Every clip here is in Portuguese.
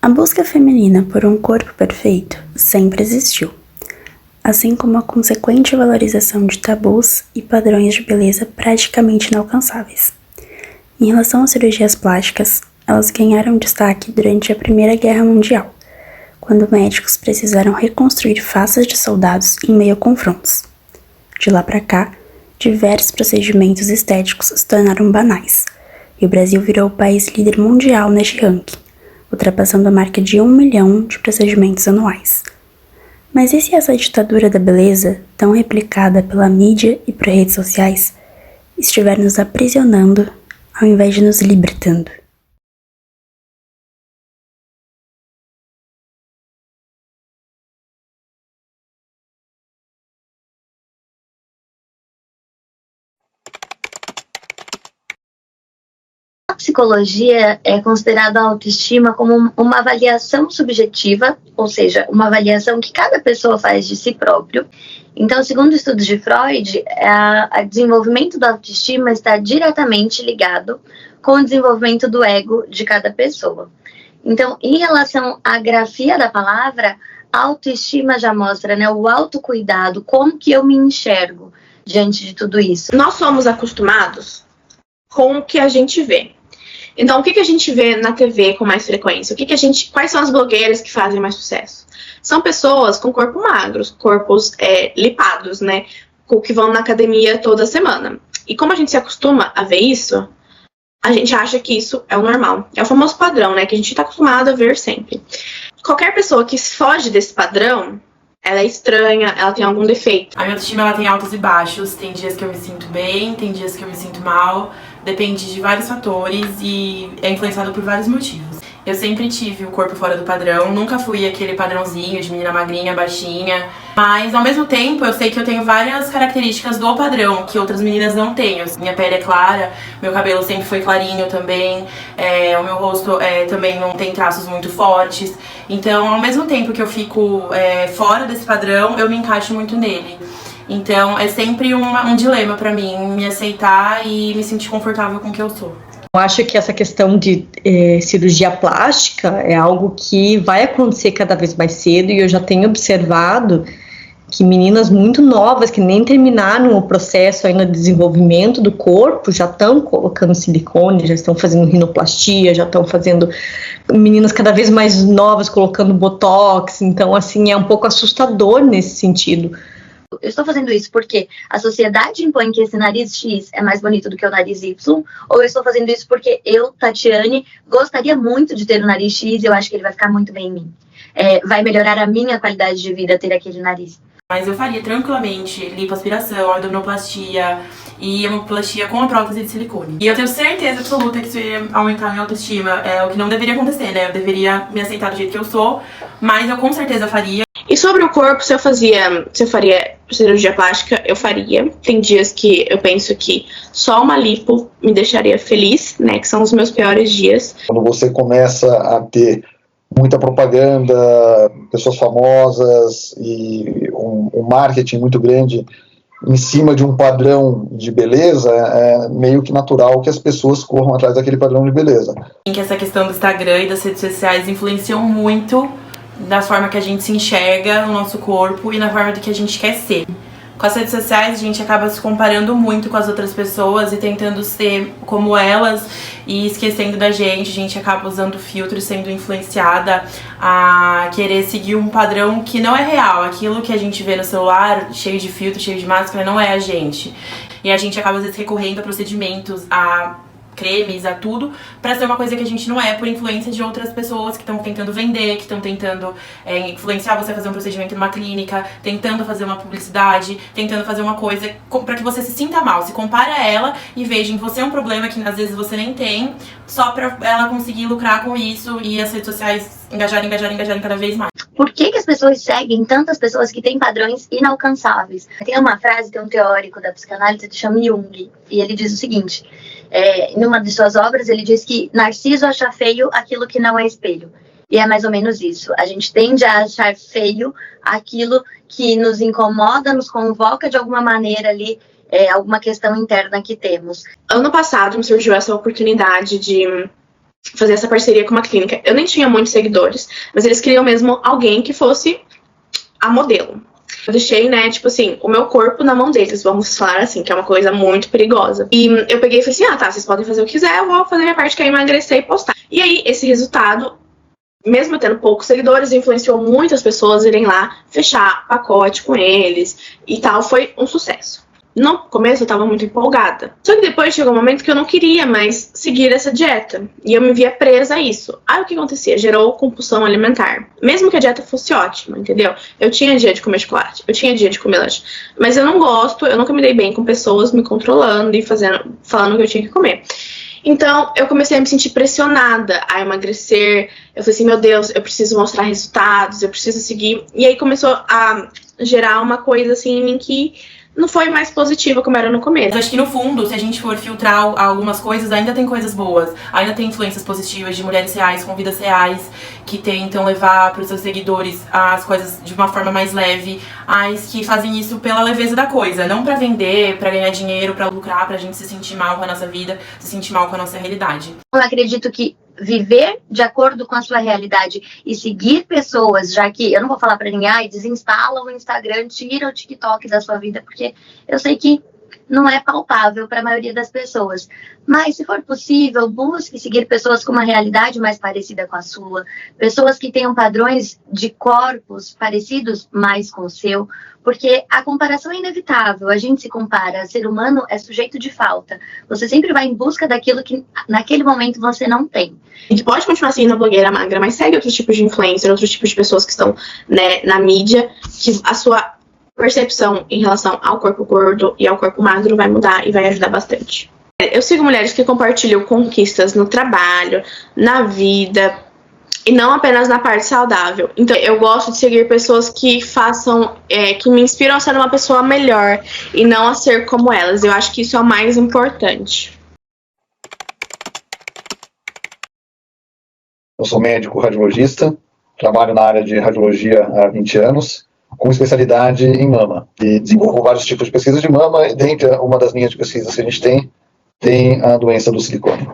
A busca feminina por um corpo perfeito sempre existiu, assim como a consequente valorização de tabus e padrões de beleza praticamente inalcançáveis. Em relação às cirurgias plásticas, elas ganharam destaque durante a Primeira Guerra Mundial, quando médicos precisaram reconstruir faces de soldados em meio a confrontos. De lá para cá, diversos procedimentos estéticos se tornaram banais, e o Brasil virou o país líder mundial neste ranking, ultrapassando a marca de 1 milhão de procedimentos anuais. Mas e se essa ditadura da beleza, tão replicada pela mídia e por redes sociais, estiver nos aprisionando ao invés de nos libertando? A psicologia é considerada a autoestima como uma avaliação subjetiva, ou seja, uma avaliação que cada pessoa faz de si próprio. Então, segundo estudos de Freud, o desenvolvimento da autoestima está diretamente ligado com o desenvolvimento do ego de cada pessoa. Então, em relação à grafia da palavra, a autoestima já mostra, né, o autocuidado, como que eu me enxergo diante de tudo isso. Nós somos acostumados com o que a gente vê. Então, o que a gente vê na TV com mais frequência? Quais são as blogueiras que fazem mais sucesso? São pessoas com corpo magros, corpos lipados, né? Que vão na academia toda semana. E como a gente se acostuma a ver isso, a gente acha que isso é o normal. É o famoso padrão, né? Que a gente está acostumado a ver sempre. Qualquer pessoa que foge desse padrão, ela é estranha, ela tem algum defeito. A minha autoestima, ela tem altos e baixos. Tem dias que eu me sinto bem, tem dias que eu me sinto mal. Depende de vários fatores e é influenciado por vários motivos. Eu sempre tive o corpo fora do padrão, nunca fui aquele padrãozinho de menina magrinha, baixinha. Mas, ao mesmo tempo, eu sei que eu tenho várias características do padrão que outras meninas não têm. Minha pele é clara, meu cabelo sempre foi clarinho também, o meu rosto também não tem traços muito fortes. Então, ao mesmo tempo que eu fico fora desse padrão, eu me encaixo muito nele. Então, é sempre um dilema pra mim, me aceitar e me sentir confortável com o que eu sou. Eu acho que essa questão de cirurgia plástica é algo que vai acontecer cada vez mais cedo, e eu já tenho observado que meninas muito novas, que nem terminaram o processo ainda de desenvolvimento do corpo, já estão colocando silicone, já estão fazendo rinoplastia, já estão fazendo meninas cada vez mais novas colocando botox. Então, assim, é um pouco assustador nesse sentido. Eu estou fazendo isso porque a sociedade impõe que esse nariz X é mais bonito do que o nariz Y, ou eu estou fazendo isso porque eu, Tatiane, gostaria muito de ter o nariz X e eu acho que ele vai ficar muito bem em mim. Vai melhorar a minha qualidade de vida ter aquele nariz. Mas eu faria tranquilamente lipoaspiração, abdominoplastia e hemoplastia com a prótese de silicone. E eu tenho certeza absoluta que isso ia aumentar a minha autoestima. É o que não deveria acontecer, né? Eu deveria me aceitar do jeito que eu sou, mas eu com certeza faria. E sobre o corpo, se eu faria cirurgia plástica, eu faria. Tem dias que eu penso que só uma lipo me deixaria feliz, né? Que são os meus piores dias. Quando você começa a ter muita propaganda, pessoas famosas e um marketing muito grande em cima de um padrão de beleza, é meio que natural que as pessoas corram atrás daquele padrão de beleza. Que essa questão do Instagram e das redes sociais influenciam muito da forma que a gente se enxerga no nosso corpo e na forma do que a gente quer ser. Com as redes sociais, a gente acaba se comparando muito com as outras pessoas e tentando ser como elas e esquecendo da gente. A gente acaba usando filtros, sendo influenciada a querer seguir um padrão que não é real. Aquilo que a gente vê no celular, cheio de filtro, cheio de máscara, não é a gente. E a gente acaba, às vezes, recorrendo a procedimentos, a cremes, a tudo, pra ser uma coisa que a gente não é, por influência de outras pessoas que estão tentando vender, que estão tentando influenciar você a fazer um procedimento numa clínica, tentando fazer uma publicidade, tentando fazer uma coisa pra que você se sinta mal, se compare a ela e veja em você um problema que às vezes você nem tem, só pra ela conseguir lucrar com isso e as redes sociais engajarem cada vez mais. Por que as pessoas seguem tantas pessoas que têm padrões inalcançáveis? Tem uma frase de um teórico da psicanálise que se chama Jung, e ele diz o seguinte: numa de suas obras, ele diz que Narciso acha feio aquilo que não é espelho. E é mais ou menos isso. A gente tende a achar feio aquilo que nos incomoda, nos convoca de alguma maneira ali, alguma questão interna que temos. Ano passado me surgiu essa oportunidade de fazer essa parceria com uma clínica. Eu nem tinha muitos seguidores, mas eles queriam mesmo alguém que fosse a modelo. Eu deixei, né, tipo assim, o meu corpo na mão deles, vamos falar assim, que é uma coisa muito perigosa. E eu peguei e falei assim, tá, vocês podem fazer o que quiser, eu vou fazer minha parte que é emagrecer e postar. E aí, esse resultado, mesmo tendo poucos seguidores, influenciou muitas pessoas a irem lá fechar pacote com eles e tal, foi um sucesso. No começo eu tava muito empolgada. Só que depois chegou um momento que eu não queria mais seguir essa dieta. E eu me via presa a isso. Aí o que acontecia? Gerou compulsão alimentar. Mesmo que a dieta fosse ótima, entendeu? Eu tinha dia de comer chocolate, eu tinha dia de comer lanche. Mas eu não gosto, eu nunca me dei bem com pessoas me controlando e falando o que eu tinha que comer. Então, eu comecei a me sentir pressionada a emagrecer. Eu falei assim, meu Deus, eu preciso mostrar resultados, eu preciso seguir. E aí começou a gerar uma coisa assim em mim que não foi mais positiva como era no começo. Mas acho que no fundo, se a gente for filtrar algumas coisas, ainda tem coisas boas. Ainda tem influências positivas de mulheres reais, com vidas reais, que tentam levar para os seus seguidores as coisas de uma forma mais leve, mas que fazem isso pela leveza da coisa. Não pra vender, pra ganhar dinheiro, pra lucrar, pra gente se sentir mal com a nossa vida, se sentir mal com a nossa realidade. Eu acredito que viver de acordo com a sua realidade e seguir pessoas, já que eu não vou falar para ninguém, desinstala o Instagram, tira o TikTok da sua vida, porque eu sei que não é palpável para a maioria das pessoas. Mas, se for possível, busque seguir pessoas com uma realidade mais parecida com a sua, pessoas que tenham padrões de corpos parecidos mais com o seu, porque a comparação é inevitável, a gente se compara, o ser humano é sujeito de falta. Você sempre vai em busca daquilo que naquele momento você não tem. A gente pode continuar sendo blogueira magra, mas segue outros tipos de influencer, outros tipos de pessoas que estão, né, na mídia, que a sua percepção em relação ao corpo gordo e ao corpo magro vai mudar e vai ajudar bastante. Eu sigo mulheres que compartilham conquistas no trabalho, na vida, e não apenas na parte saudável. Então, eu gosto de seguir pessoas que façam, que me inspiram a ser uma pessoa melhor e não a ser como elas. Eu acho que isso é o mais importante. Eu sou médico radiologista, trabalho na área de radiologia há 20 anos, com especialidade em mama. E desenvolvo vários tipos de pesquisas de mama, e dentre uma das linhas de pesquisas que a gente tem a doença do silicone.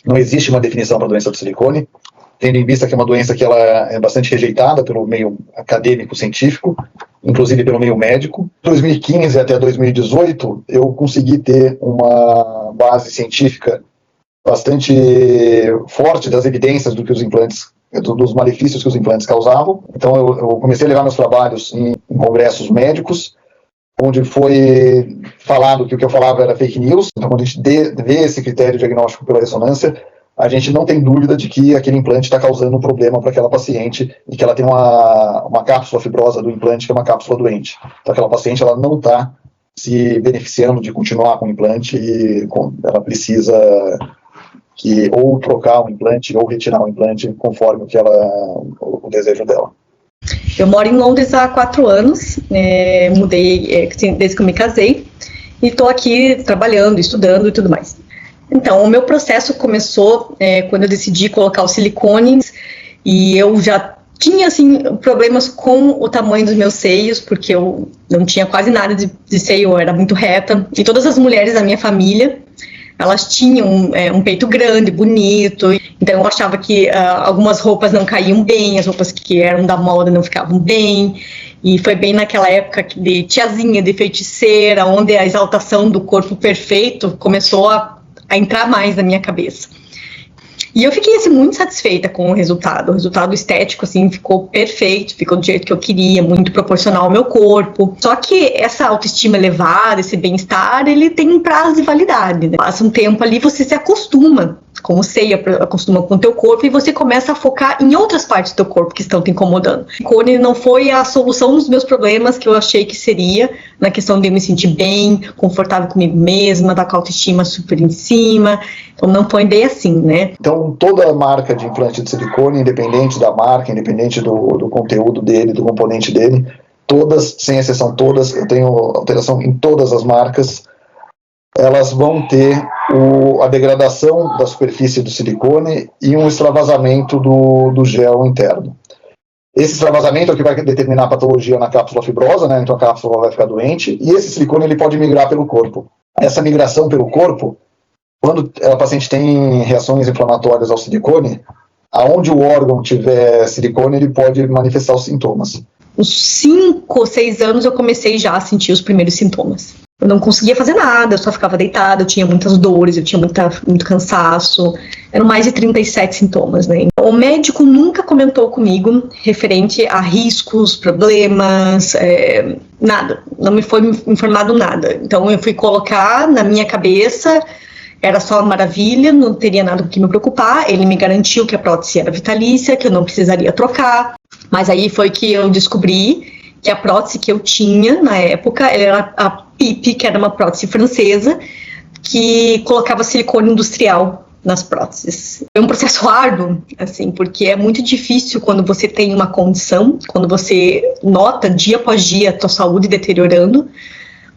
Não existe uma definição para a doença do silicone, tendo em vista que é uma doença que ela é bastante rejeitada pelo meio acadêmico científico, inclusive pelo meio médico. De 2015 até 2018, eu consegui ter uma base científica bastante forte das evidências do que os implantes, dos malefícios que os implantes causavam. Então eu comecei a levar meus trabalhos em congressos médicos, onde foi falado que o que eu falava era fake news. Então, quando a gente vê esse critério diagnóstico pela ressonância, a gente não tem dúvida de que aquele implante está causando um problema para aquela paciente e que ela tem uma cápsula fibrosa do implante, que é uma cápsula doente. Então, aquela paciente ela não está se beneficiando de continuar com o implante e ela precisa ou trocar o implante ou retirar o implante conforme o desejo dela. Eu moro em Londres há 4 anos, mudei desde que eu me casei e estou aqui trabalhando, estudando e tudo mais. Então, o meu processo começou quando eu decidi colocar o silicone e eu já tinha, assim, problemas com o tamanho dos meus seios, porque eu não tinha quase nada de seio, eu era muito reta. E todas as mulheres da minha família, elas tinham um peito grande, bonito, então eu achava que algumas roupas não caíam bem, as roupas que eram da moda não ficavam bem, e foi bem naquela época de tiazinha, de feiticeira, onde a exaltação do corpo perfeito começou a entrar mais na minha cabeça. E eu fiquei, assim, muito satisfeita com o resultado estético, assim, ficou perfeito, ficou do jeito que eu queria, muito proporcional ao meu corpo. Só que essa autoestima elevada, esse bem-estar, ele tem um prazo de validade, né? Passa um tempo ali, você se acostuma com o seio, acostuma com o teu corpo e você começa a focar em outras partes do teu corpo que estão te incomodando. O silicone não foi a solução dos meus problemas que eu achei que seria, na questão de eu me sentir bem, confortável comigo mesma, dar com a autoestima super em cima. Então não foi bem assim, né? Então toda marca de implante de silicone, independente da marca, independente do conteúdo dele, do componente dele, todas, sem exceção todas, eu tenho alteração em todas as marcas, elas vão ter a degradação da superfície do silicone e um extravasamento do gel interno. Esse extravasamento é o que vai determinar a patologia na cápsula fibrosa, né? Então a cápsula vai ficar doente, e esse silicone ele pode migrar pelo corpo. Essa migração pelo corpo Quando a paciente tem reações inflamatórias ao silicone, aonde o órgão tiver silicone, ele pode manifestar os sintomas. Uns 5 ou 6 anos eu comecei já a sentir os primeiros sintomas. Eu não conseguia fazer nada, eu só ficava deitada, eu tinha muitas dores, eu tinha muito cansaço. Eram mais de 37 sintomas, né? O médico nunca comentou comigo referente a riscos, problemas, nada. Não me foi informado nada. Então eu fui colocar na minha cabeça, era só uma maravilha, não teria nada com que me preocupar. Ele me garantiu que a prótese era vitalícia, que eu não precisaria trocar. Mas aí foi que eu descobri que a prótese que eu tinha na época era a PIP, que era uma prótese francesa, que colocava silicone industrial nas próteses. Foi um processo árduo, assim, porque é muito difícil quando você tem uma condição, quando você nota dia após dia a tua saúde deteriorando,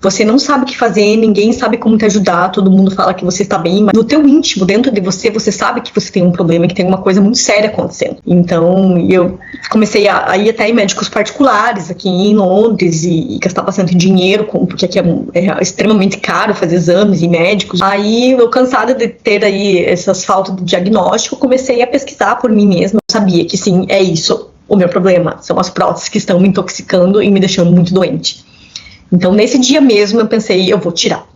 você não sabe o que fazer, ninguém sabe como te ajudar, todo mundo fala que você está bem, mas no teu íntimo, dentro de você, você sabe que você tem um problema, que tem uma coisa muito séria acontecendo. Então, eu comecei a ir até em médicos particulares aqui em Londres e gastar bastante dinheiro, porque aqui é extremamente caro fazer exames em médicos. Aí, eu cansada de ter aí essas faltas de diagnóstico, comecei a pesquisar por mim mesma. Eu sabia que sim, é isso o meu problema, são as próteses que estão me intoxicando e me deixando muito doente. Então, nesse dia mesmo, eu pensei, eu vou tirar.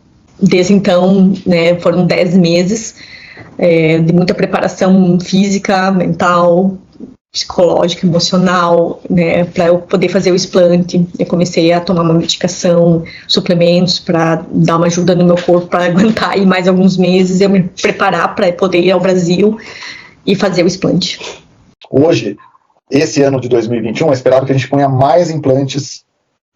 Desde então, né, foram 10 meses de muita preparação física, mental, psicológica, emocional, né, para eu poder fazer o explante. Eu comecei a tomar uma medicação, suplementos para dar uma ajuda no meu corpo, para aguentar aí mais alguns meses, eu me preparar para poder ir ao Brasil e fazer o explante. Hoje, esse ano de 2021, é esperado que a gente ponha mais implantes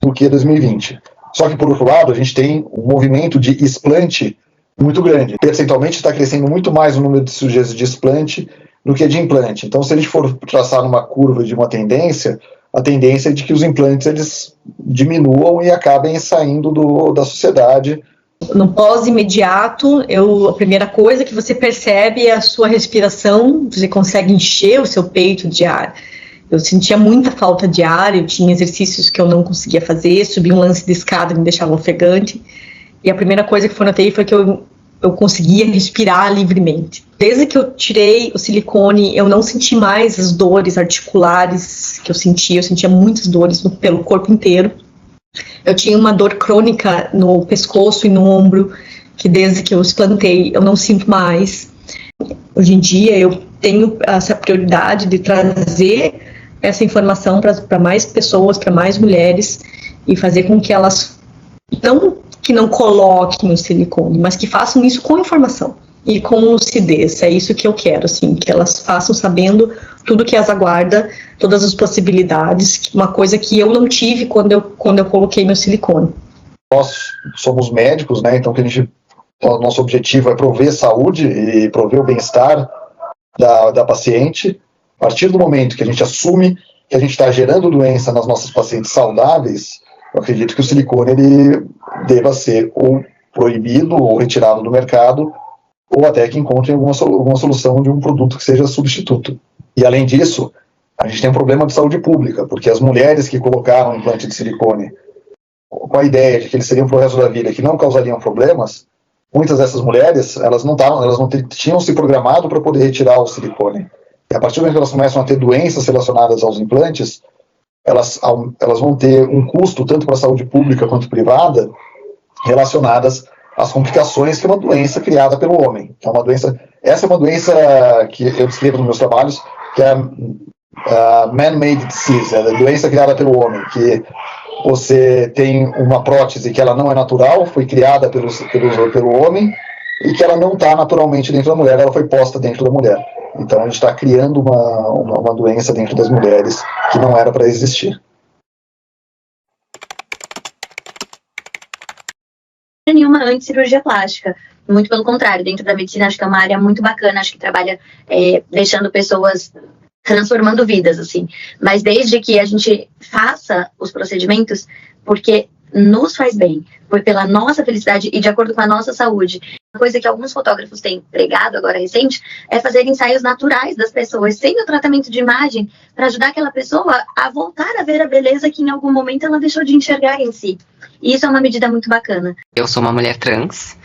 do que 2020. Só que, por outro lado, a gente tem um movimento de explante muito grande. Percentualmente está crescendo muito mais o número de cirurgias de explante do que de implante. Então, se a gente for traçar numa curva de uma tendência, a tendência é de que os implantes eles diminuam e acabem saindo da sociedade. No pós-imediato, a primeira coisa que você percebe é a sua respiração, você consegue encher o seu peito de ar. Eu sentia muita falta de ar, eu tinha exercícios que eu não conseguia fazer, subir um lance de escada me deixava ofegante. E a primeira coisa que eu notei foi que eu conseguia respirar livremente. Desde que eu tirei o silicone, eu não senti mais as dores articulares que eu sentia muitas dores pelo corpo inteiro. Eu tinha uma dor crônica no pescoço e no ombro, que desde que eu explantei eu não sinto mais. Hoje em dia eu tenho essa prioridade de trazer essa informação para mais pessoas, para mais mulheres, e fazer com que elas não coloquem o silicone, mas que façam isso com informação e com lucidez. É isso que eu quero, assim, que elas façam sabendo tudo que as aguarda, todas as possibilidades, uma coisa que eu não tive quando eu coloquei meu silicone. Nós somos médicos, né, então o nosso objetivo é prover saúde e prover o bem-estar da paciente. A partir do momento que a gente assume que a gente está gerando doença nas nossas pacientes saudáveis, eu acredito que o silicone ele deva ser ou proibido ou retirado do mercado, ou até que encontrem alguma solução de um produto que seja substituto. E além disso, a gente tem um problema de saúde pública, porque as mulheres que colocaram o implante de silicone com a ideia de que eles seriam para o resto da vida, que não causariam problemas, muitas dessas mulheres, elas não tinham se programado para poder retirar o silicone. E a partir do momento que elas começam a ter doenças relacionadas aos implantes, elas vão ter um custo, tanto para a saúde pública quanto privada, relacionadas às complicações que é uma doença criada pelo homem. Essa é uma doença que eu descrevo nos meus trabalhos, que é a man-made disease, a doença criada pelo homem, que você tem uma prótese que ela não é natural, foi criada pelo homem, e que ela não está naturalmente dentro da mulher, ela foi posta dentro da mulher. Então a gente está criando uma doença dentro das mulheres que não era para existir. Nenhuma anti-cirurgia plástica. Muito pelo contrário, dentro da medicina acho que é uma área muito bacana, acho que trabalha deixando pessoas, transformando vidas, assim. Mas desde que a gente faça os procedimentos, porque nos faz bem, foi pela nossa felicidade e de acordo com a nossa saúde. Uma coisa que alguns fotógrafos têm pregado agora recente é fazer ensaios naturais das pessoas, sem o tratamento de imagem, para ajudar aquela pessoa a voltar a ver a beleza que em algum momento ela deixou de enxergar em si. E isso é uma medida muito bacana. Eu sou uma mulher trans,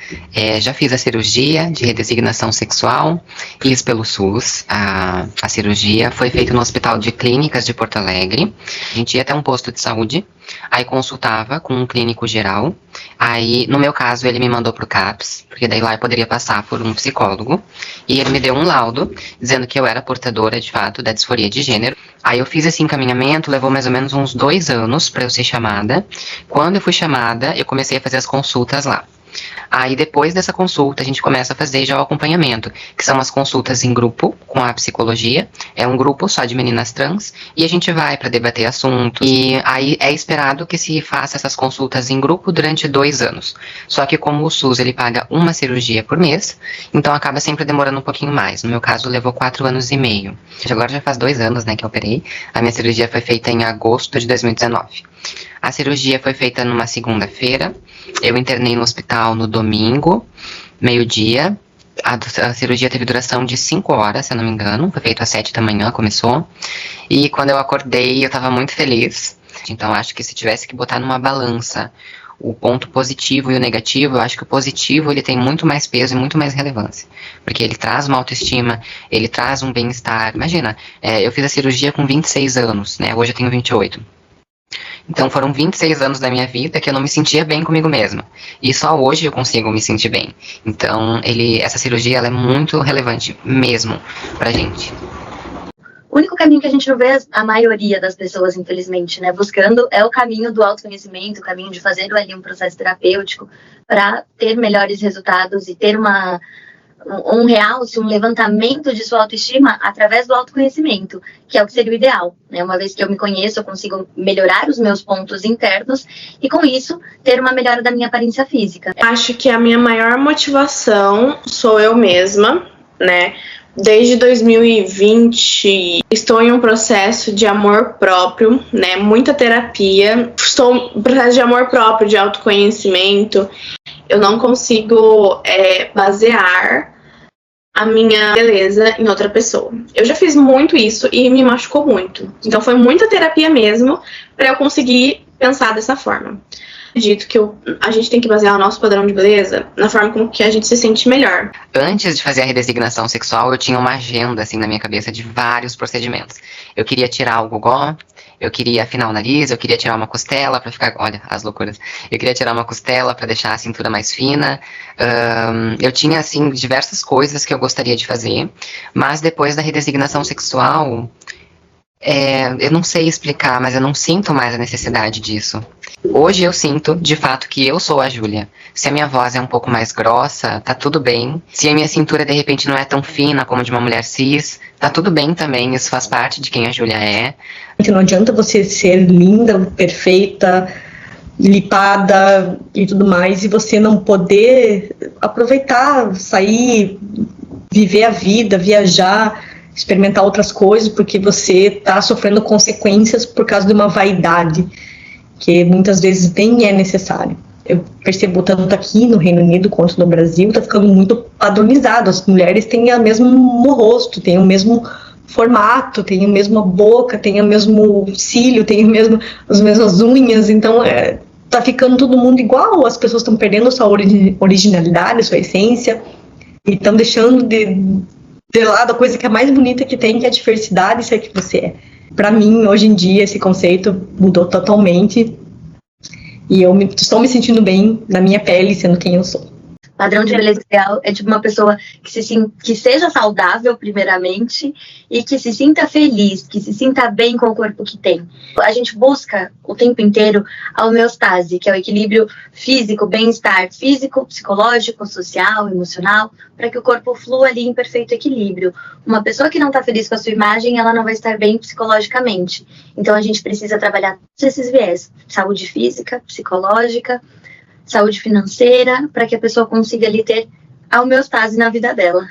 já fiz a cirurgia de redesignação sexual, fiz pelo SUS. A cirurgia foi feita no Hospital de Clínicas de Porto Alegre. A gente ia até um posto de saúde, aí consultava com um clínico geral. Aí, no meu caso, ele me mandou pro CAPS, porque daí lá eu poderia passar por um psicólogo. E ele me deu um laudo, dizendo que eu era portadora, de fato, da disforia de gênero. Aí eu fiz esse encaminhamento, levou mais ou menos uns 2 anos para eu ser chamada. Quando eu fui chamada, eu comecei a fazer as consultas lá. Aí depois dessa consulta a gente começa a fazer já o acompanhamento, que são as consultas em grupo com a psicologia, é um grupo só de meninas trans, e a gente vai para debater assuntos, e aí é esperado que se faça essas consultas em grupo durante 2 anos, só que como o SUS ele paga uma cirurgia por mês, então acaba sempre demorando um pouquinho mais, no meu caso levou 4 anos e meio, agora já faz 2 anos, né, que eu operei, a minha cirurgia foi feita em agosto de 2019. A cirurgia foi feita numa segunda-feira, eu internei no hospital no domingo, meio-dia. A cirurgia teve duração de 5 horas, se eu não me engano, foi feito às 7 da manhã, começou. E quando eu acordei, eu estava muito feliz. Então acho que se tivesse que botar numa balança o ponto positivo e o negativo, eu acho que o positivo ele tem muito mais peso e muito mais relevância. Porque ele traz uma autoestima, ele traz um bem-estar. Imagina, eu fiz a cirurgia com 26 anos, né? Hoje eu tenho 28. Então foram 26 anos da minha vida que eu não me sentia bem comigo mesma. E só hoje eu consigo me sentir bem. Então essa cirurgia ela é muito relevante mesmo pra gente. O único caminho que a gente não vê a maioria das pessoas, infelizmente, né, buscando é o caminho do autoconhecimento, o caminho de fazer ali um processo terapêutico para ter melhores resultados e ter um realce, um levantamento de sua autoestima através do autoconhecimento, que é o que seria o ideal, né? Uma vez que eu me conheço, eu consigo melhorar os meus pontos internos e, com isso, ter uma melhora da minha aparência física. Acho que a minha maior motivação sou eu mesma, né? Desde 2020, estou em um processo de amor próprio, né? Muita terapia. Estou em um processo de amor próprio, de autoconhecimento. Eu não consigo basear a minha beleza em outra pessoa. Eu já fiz muito isso e me machucou muito. Então foi muita terapia mesmo para eu conseguir pensar dessa forma. Acredito que a gente tem que basear o nosso padrão de beleza na forma como que a gente se sente melhor. Antes de fazer a redesignação sexual, eu tinha uma agenda assim na minha cabeça de vários procedimentos. Eu queria tirar o gogó, eu queria afinar o nariz, eu queria tirar uma costela pra ficar... Olha, as loucuras. Eu queria tirar uma costela pra deixar a cintura mais fina. Eu tinha, assim, diversas coisas que eu gostaria de fazer. Mas depois da redesignação sexual, eu não sei explicar, mas eu não sinto mais a necessidade disso. Hoje eu sinto, de fato, que eu sou a Júlia. Se a minha voz é um pouco mais grossa, tá tudo bem. Se a minha cintura, de repente, não é tão fina como de uma mulher cis, tá tudo bem também. Isso faz parte de quem a Júlia é. Não adianta você ser linda, perfeita, lipada e tudo mais, e você não poder aproveitar, sair, viver a vida, viajar, experimentar outras coisas, porque você tá sofrendo consequências por causa de uma vaidade, que muitas vezes nem é necessário. Eu percebo tanto aqui no Reino Unido quanto no Brasil, tá ficando muito padronizado. As mulheres têm o mesmo rosto, têm o mesmo formato, têm a mesma boca, têm o mesmo cílio, têm as mesmas unhas, então tá ficando todo mundo igual. As pessoas estão perdendo sua originalidade, sua essência, e estão deixando de lado a coisa que é mais bonita que tem, que é a diversidade, isso é que você é. Para mim, hoje em dia, esse conceito mudou totalmente e eu estou me sentindo bem na minha pele, sendo quem eu sou. Padrão de beleza ideal é tipo uma pessoa que seja saudável, primeiramente, e que se sinta feliz, que se sinta bem com o corpo que tem. A gente busca o tempo inteiro a homeostase, que é o equilíbrio físico, bem-estar físico, psicológico, social, emocional, para que o corpo flua ali em perfeito equilíbrio. Uma pessoa que não está feliz com a sua imagem, ela não vai estar bem psicologicamente. Então a gente precisa trabalhar todos esses viés: saúde física, psicológica, saúde financeira, para que a pessoa consiga ali ter a homeostase na vida dela.